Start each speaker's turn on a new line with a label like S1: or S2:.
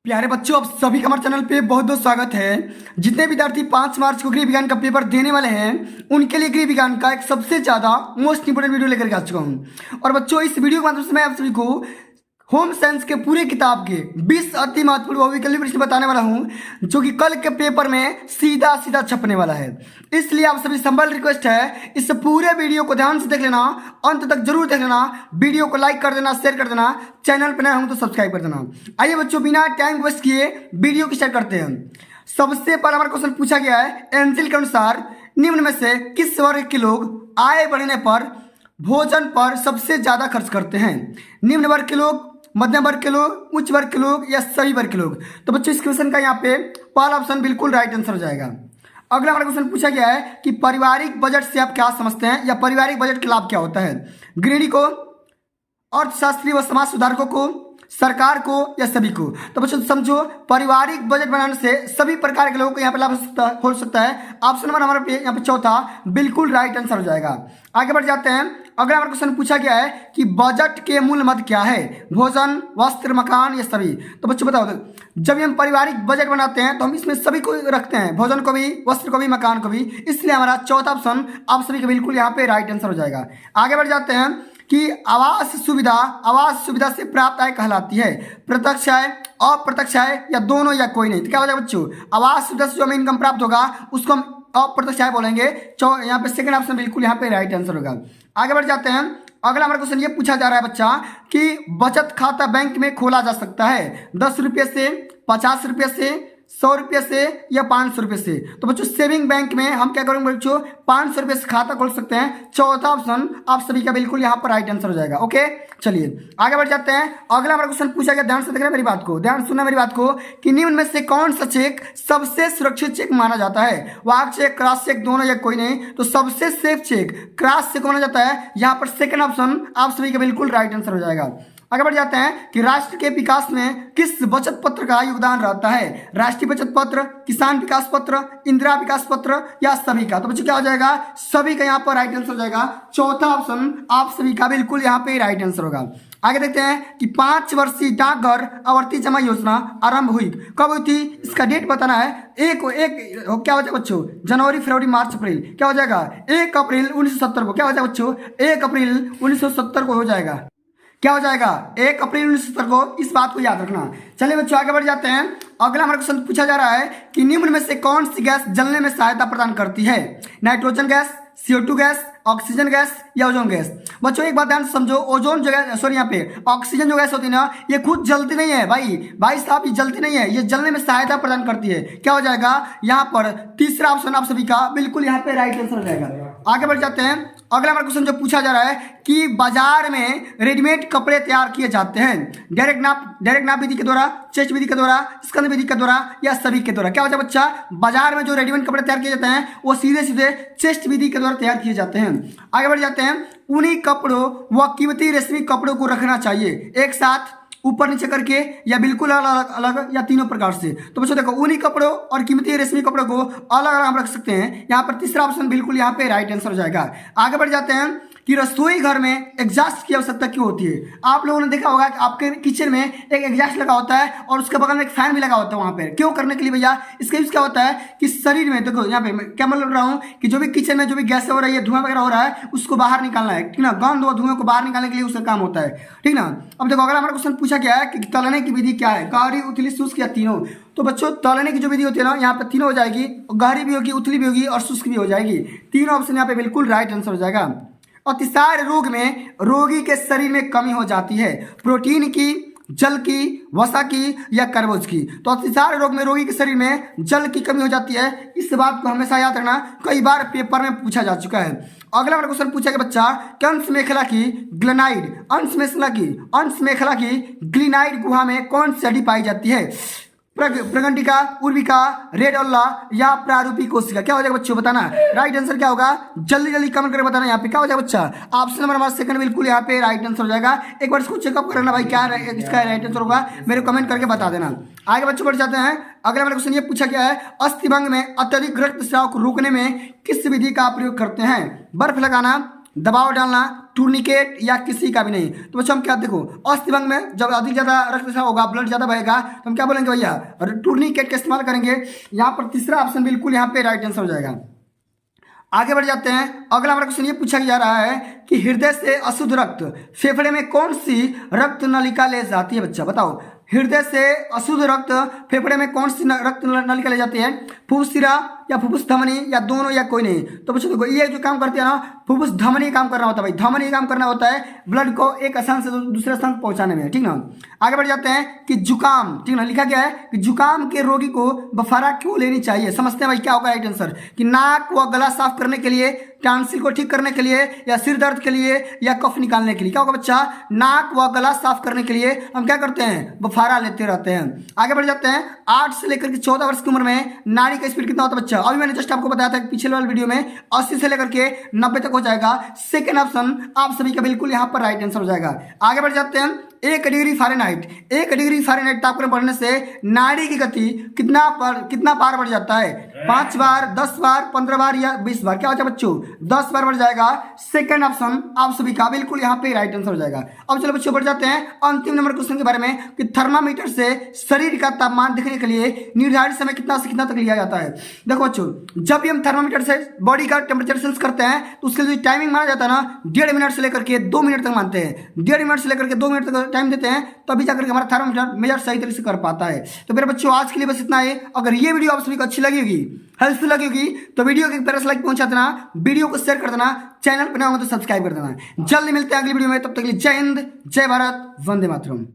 S1: प्यारे बच्चों, आप सभी का हमारे चैनल पे बहुत बहुत स्वागत है। जितने विद्यार्थी 5 मार्च को गृह विज्ञान का पेपर देने वाले हैं उनके लिए गृह विज्ञान का एक सबसे ज्यादा मोस्ट इंपोर्टेंट वीडियो लेकर के आ चुका हूं। और बच्चों, इस वीडियो के माध्यम से मैं आप सभी को होम साइंस के पूरे किताब के 20 अति महत्वपूर्ण भौगोलिक प्रश्न बताने वाला हूं, जो कि कल के पेपर में सीधा सीधा छपने वाला है। इसलिए आप सभी संबल रिक्वेस्ट है, इस पूरे वीडियो को ध्यान से देख लेना, अंत तक जरूर देख लेना। वीडियो को लाइक कर देना, शेयर कर देना, चैनल पर नए हों तो सब्सक्राइब कर देना। आइए बच्चों, बिना टाइम वेस्ट किए वीडियो की स्टार्ट करते हैं। सबसे पहला हमारा क्वेश्चन पूछा गया है, एंजिल के अनुसार निम्न में से किस वर्ग के लोग आय बढ़ने पर भोजन पर सबसे ज्यादा खर्च करते हैं? निम्न वर्ग के लोग, मध्यम वर्ग के लोग, उच्च वर्ग के लोग या सभी वर्ग के लोग? तो बच्चों, इस क्वेश्चन का यहाँ पे पहला ऑप्शन बिल्कुल राइट आंसर हो जाएगा। अगला हमारा क्वेश्चन पूछा गया है कि पारिवारिक बजट से आप क्या समझते हैं या पारिवारिक बजट का लाभ क्या होता है? गृहिणी को, अर्थशास्त्री व समाज सुधारकों को, सरकार को या सभी को? तो बच्चों समझो, पारिवारिक बजट बनाने से सभी प्रकार के लोगों को यहाँ पे लाभ हो सकता है। ऑप्शन नंबर हमारा यहाँ पे चौथा बिल्कुल राइट आंसर हो जाएगा। आगे बढ़ जाते हैं। अगला हमारा क्वेश्चन पूछा गया है कि बजट के मूल मद क्या है? भोजन, वस्त्र, मकान या सभी? तो बच्चों बताओ, जब हम पारिवारिक बजट बनाते हैं तो हम इसमें सभी को रखते हैं, भोजन को भी, वस्त्र को भी, मकान को भी। इसलिए हमारा चौथा ऑप्शन आप सभी का बिल्कुल यहाँ पे राइट आंसर हो जाएगा। आगे बढ़ जाते हैं कि आवास सुविधा से प्राप्त आय कहलाती है प्रत्यक्ष आय, अप्रत्यक्ष आय या दोनों या कोई नहीं? तो क्या हो जाएगा बच्चों? आवास सुविधा से जो हमें इनकम प्राप्त होगा उसको हम अप्रत्यक्ष आय बोलेंगे। यहाँ पे सेकंड ऑप्शन बिल्कुल यहाँ पे राइट आंसर होगा। आगे बढ़ जाते हैं। अगला हमारा क्वेश्चन ये पूछा जा रहा है बच्चा कि बचत खाता बैंक में खोला जा सकता है 10 रुपये से, 50 रुपये से, 100 रुपये से या 500 रुपये से? तो बच्चों सेविंग बैंक में हम क्या करेंगे बच्चों? 500 रुपये से खाता खोल सकते हैं। चौथा ऑप्शन आप सभी का बिल्कुल यहाँ पर राइट आंसर हो जाएगा। ओके, चलिए आगे बढ़ जाते हैं। अगला हमारा क्वेश्चन पूछा गया, ध्यान से देखना मेरी बात को, ध्यान सुनना मेरी बात को, कि निम्न में से कौन सा चेक सबसे सुरक्षित चेक माना जाता है? वाहक चेक, क्रॉस चेक, दोनों या कोई नहीं? तो सबसे सेफ चेक क्रॉस चेक माना जाता है। यहाँ पर सेकंड ऑप्शन आप सभी का बिल्कुल राइट आंसर हो जाएगा। आगे बढ़ जाते हैं कि राष्ट्र के विकास में किस बचत पत्र का योगदान रहता है? राष्ट्रीय बचत पत्र, किसान विकास पत्र, इंदिरा विकास पत्र या सभी का? तो बच्चों क्या हो जाएगा? सभी का यहाँ पर राइट आंसर हो जाएगा। चौथा ऑप्शन आप सभी का बिल्कुल यहाँ पे राइट आंसर होगा। आगे देखते हैं कि 5 वर्षीय डाकघर आवर्ती जमा योजना आरंभ हुई, कब हुई थी? इसका डेट बताना है। एक क्या हो जाएगा बच्चों? जनवरी, फरवरी, मार्च, अप्रैल? क्या हो जाएगा? 1 अप्रैल 1970 को। क्या हो जाएगा बच्चों? 1 अप्रैल 1970 को हो जाएगा। क्या हो जाएगा? 1 अप्रैल 1970 को। इस बात को याद रखना। चलिए बच्चों आगे बढ़ जाते हैं। अगला हमारा क्वेश्चन पूछा जा रहा है कि निम्न में से कौन सी गैस जलने में सहायता प्रदान करती है? Nitrogen gas, CO2 gas, oxygen gas या ओजोन गैस? बच्चों एक बात ध्यान से समझो, ओजोन जो गैस, सॉरी यहाँ पे ऑक्सीजन जो गैस होती है ना, ये खुद जलती नहीं है भाई साहब, ये जलती नहीं है, ये जलने में सहायता प्रदान करती है। क्या हो जाएगा? यहाँ पर तीसरा ऑप्शन आप सभी का बिल्कुल यहाँ पे राइट आंसर हो जाएगा। आगे बढ़ जाते हैं। अगला हमारा क्वेश्चन जो पूछा जा रहा है कि बाजार में रेडीमेड कपड़े तैयार किए जाते हैं डायरेक्ट नाप विधि के द्वारा, चेस्ट विधि के द्वारा, स्कंद विधि के द्वारा या सभी के द्वारा? क्या हो जाएगा बच्चा? बाजार में जो रेडीमेड कपड़े तैयार किए जाते हैं वो सीधे सीधे चेस्ट विधि के द्वारा तैयार किए जाते हैं। आगे बढ़ जाते हैं। ऊनी कपड़ों व कीमती रेशमी कपड़ों को रखना चाहिए एक साथ, ऊपर नीचे करके या बिल्कुल अलग अलग या तीनों प्रकार से? तो बच्चों देखो, ऊनी कपड़ों और कीमती रेशमी कपड़ों को अलग अलग हम रख सकते हैं। यहाँ पर तीसरा ऑप्शन बिल्कुल यहाँ पे राइट आंसर हो जाएगा। आगे बढ़ जाते हैं कि रसोई घर में एग्जॉस्ट की आवश्यकता क्यों होती है? आप लोगों ने देखा होगा कि आपके किचन में एक एग्जॉस्ट लगा होता है और उसके बगल में एक फैन भी लगा होता है। वहां पर क्यों करने के लिए भैया? इसका यूज क्या होता है कि शरीर में, देखो यहाँ पे मैं क्या बोल रहा हूँ कि जो भी किचन में जो भी गैस हो रही है, धुआं वगैरह हो रहा है, उसको बाहर निकालना है, ठीक ना? गंध और धुएं को बाहर निकालने के लिए उसका काम होता है, ठीक ना? अब देखो अगर हमारा क्वेश्चन पूछा गया है कि तलने की विधि क्या है? गहरी, उथली, शुष्क या तीनों? तो बच्चों तलने की जो विधि होती है ना, यहाँ पे तीनों हो जाएगी, गहरी भी होगी, उथली भी होगी और शुष्क भी हो जाएगी। तीनों ऑप्शन यहाँ पे बिल्कुल राइट आंसर हो जाएगा। अतिसार रोग में रोगी के शरीर में कमी हो जाती है प्रोटीन की, जल की, वसा की या कर्बोज की? तो अतिसार रोग में रोगी के शरीर में जल की कमी हो जाती है। इस बात को हमेशा याद रखना, कई बार पेपर में पूछा जा चुका है। अगला हमारा क्वेश्चन पूछा गया बच्चा कि अंश मेखला की ग्लिनाइड गुहा में कौन सी हड्डी पाई जाती है? प्रगंडिका, उर्विका, रेड अल्ला या प्रारूपी कोशिका? क्या हो जाएगा बच्चों? बताना राइट आंसर क्या होगा? जल्दी जल्दी कमेंट करके बताना। यहाँ पे क्या हो जाएगा बच्चा? ऑप्शन नंबर हमारा सेकंड बिल्कुल यहाँ पे राइट आंसर हो जाएगा। एक बार इसको चेकअप करना भाई, क्या इसका राइट आंसर होगा, मेरे कमेंट करके बता देना। आगे बच्चों बढ़ जाते हैं। अगला हमारा क्वेश्चन ये पूछा गया है, अस्थिभंग में अत्यधिक रक्तस्राव को रोकने में किस विधि का प्रयोग करते हैं? बर्फ लगाना, दबाव डालना, टूर्निकेट या किसी का भी नहीं। तो बच्चों हम क्या देखो, अस्थिभंग में जब अधिक ज़्यादा रक्तस्राव होगा, ब्लड ज़्यादा बहेगा, तो हम क्या बोलेंगे भैया, और टूर्निकेट का इस्तेमाल करेंगे। यहाँ पर तीसरा ऑप्शन बिल्कुल यहाँ पे राइट आंसर हो जाएगा। आगे बढ़ जाते हैं। अगला हमारा क्वेश्चन ये पूछा जा रहा है कि हृदय से अशुद्ध रक्त फेफड़े में कौन सी रक्त नलिका ले जाती है? बच्चा बताओ, हृदय से अशुद्ध रक्त फेफड़े में कौन सी रक्त नलिका ले जाती है? फुफ्फुस शिरा या फुफ्फुस धमनी या दोनों या कोई नहीं? तो बच्चों देखो, ये जो काम करते हैं ना, फुफ्फुस धमनी काम करना होता है भाई, धमनी काम करना होता है ब्लड को एक स्थान से दूसरे स्थान पहुंचाने में, ठीक ना। आगे बढ़ जाते हैं कि जुकाम, ठीक ना, लिखा गया है कि जुकाम के रोगी को बफारा क्यों लेनी चाहिए? समझते हैं भाई क्या होगा राइट आंसर, कि नाक व गला साफ करने के लिए, टांसिल को ठीक करने के लिए, या सिर दर्द के लिए, या कफ निकालने के लिए। क्या होगा बच्चा? नाक व गला साफ करने के लिए हम क्या करते हैं? बफारा लेते रहते हैं। आगे बढ़ जाते हैं। 8 से लेकर के 14 वर्ष की उम्र में नाड़ी का स्पीड कितना होता है बच्चा? अभी मैंने जस्ट आपको बताया था पिछले वाले वीडियो में 80 से लेकर के 90 तक हो जाएगा। सेकेंड ऑप्शन आप सभी का बिल्कुल यहाँ पर राइट आंसर हो जाएगा। आगे बढ़ जाते हैं। 1 डिग्री फ़ारेनहाइट, 1 डिग्री फ़ारेनहाइट तापमान बढ़ने से नाड़ी की गति कितना बार बढ़ जाता है? 5 बार, 10 बार, 15 बार या 20 बार? क्या होता है बच्चों? 10 बार बढ़ जाएगा। सेकंड ऑप्शन आप सभी का बिल्कुल यहाँ पे राइट आंसर हो जाएगा। अब चलो बच्चों बढ़ जाते हैं अंतिम नंबर क्वेश्चन के बारे में, कि थर्मामीटर से शरीर का तापमान देखने के लिए निर्धारित समय कितना से कितना तक लिया जाता है? देखो बच्चों, जब भी हम थर्मामीटर से बॉडी का टेम्परेचर सेंस करते हैं तो उसके लिए टाइमिंग माना जाता है ना, 1.5 मिनट से लेकर के 2 मिनट तक मानते हैं। 1.5 मिनट से लेकर के 2 मिनट तक टाइम देते हैं, तभी जाकर के हमारा थर्मामीटर मेजर सही तरीके से कर पाता है। तो मेरे बच्चों आज के लिए बस इतना ही। अगर ये वीडियो आप सभी को अच्छी लगी होगी, हेल्पफुल लगी होगी, तो वीडियो के तरह से लाइक पहुंचा देना, वीडियो को शेयर कर देना, चैनल पर नया हो तो सब्सक्राइब कर देना। जल्दी मिलते हैं अगली वीडियो में, तब तक के लिए जय हिंद, जय भारत, वंदे मातरम।